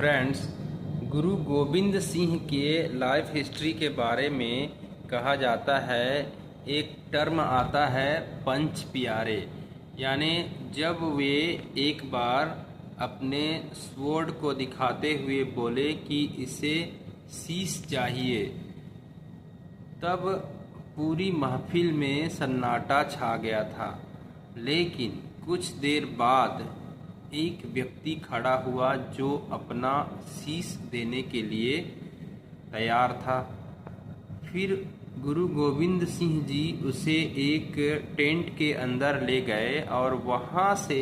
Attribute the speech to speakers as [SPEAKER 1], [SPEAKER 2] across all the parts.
[SPEAKER 1] Friends, गुरु गोविंद सिंह के life history के बारे में कहा जाता है। एक टर्म आता है पंच प्यारे, यानी जब वे एक बार अपने स्वॉर्ड को दिखाते हुए बोले कि इसे शीश चाहिए, तब पूरी महफिल में सन्नाटा छा गया था। लेकिन कुछ देर बाद एक व्यक्ति खड़ा हुआ जो अपना शीश देने के लिए तैयार था। फिर गुरु गोविंद सिंह जी उसे एक टेंट के अंदर ले गए और वहाँ से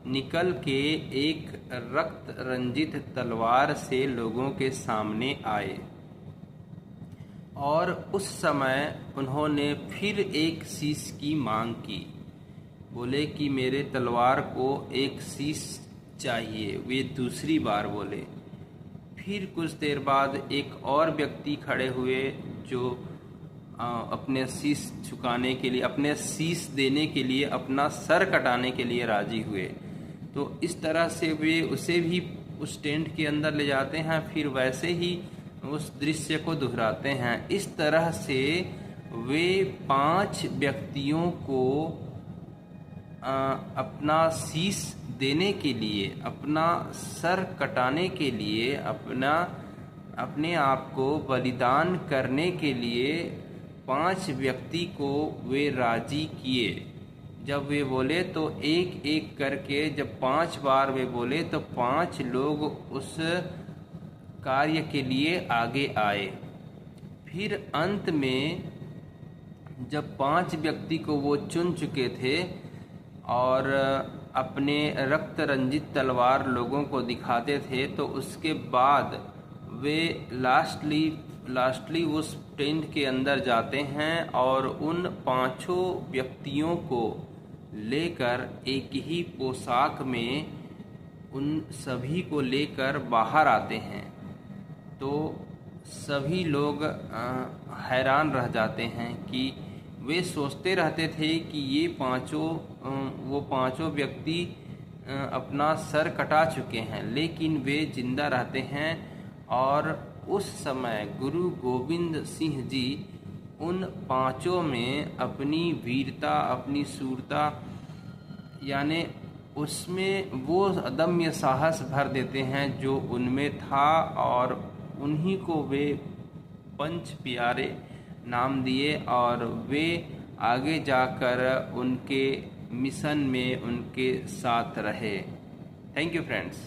[SPEAKER 1] निकल के एक रक्त रंजित तलवार से लोगों के सामने आए और उस समय उन्होंने फिर एक शीश की मांग की। बोले कि मेरे तलवार को एक शीश चाहिए। वे दूसरी बार बोले। फिर कुछ देर बाद एक और व्यक्ति खड़े हुए जो अपने शीश झुकाने के लिए, अपने शीश देने के लिए, अपना सर कटाने के लिए राजी हुए। तो इस तरह से वे उसे भी उस टेंट के अंदर ले जाते हैं, फिर वैसे ही उस दृश्य को दोहराते हैं। इस तरह से वे 5 व्यक्तियों को अपना शीश देने के लिए, अपना सर कटाने के लिए, अपने आप को बलिदान करने के लिए 5 व्यक्ति को वे राजी किए। जब वे बोले तो एक एक करके, जब 5 बार वे बोले तो 5 लोग उस कार्य के लिए आगे आए। फिर अंत में जब 5 व्यक्ति को वो चुन चुके थे और अपने रक्त रंजित तलवार लोगों को दिखाते थे, तो उसके बाद वे लास्टली उस टेंट के अंदर जाते हैं और उन 5 व्यक्तियों को लेकर एक ही पोशाक में उन सभी को लेकर बाहर आते हैं। तो सभी लोग हैरान रह जाते हैं कि वे सोचते रहते थे कि ये वो पांचों व्यक्ति अपना सर कटा चुके हैं, लेकिन वे जिंदा रहते हैं। और उस समय गुरु गोविंद सिंह जी उन 5 में अपनी वीरता, अपनी शूरता, यानी उसमें वो अदम्य साहस भर देते हैं जो उनमें था, और उन्हीं को वे पंच प्यारे नाम दिए और वे आगे जाकर उनके मिशन में उनके साथ रहे। Thank you friends.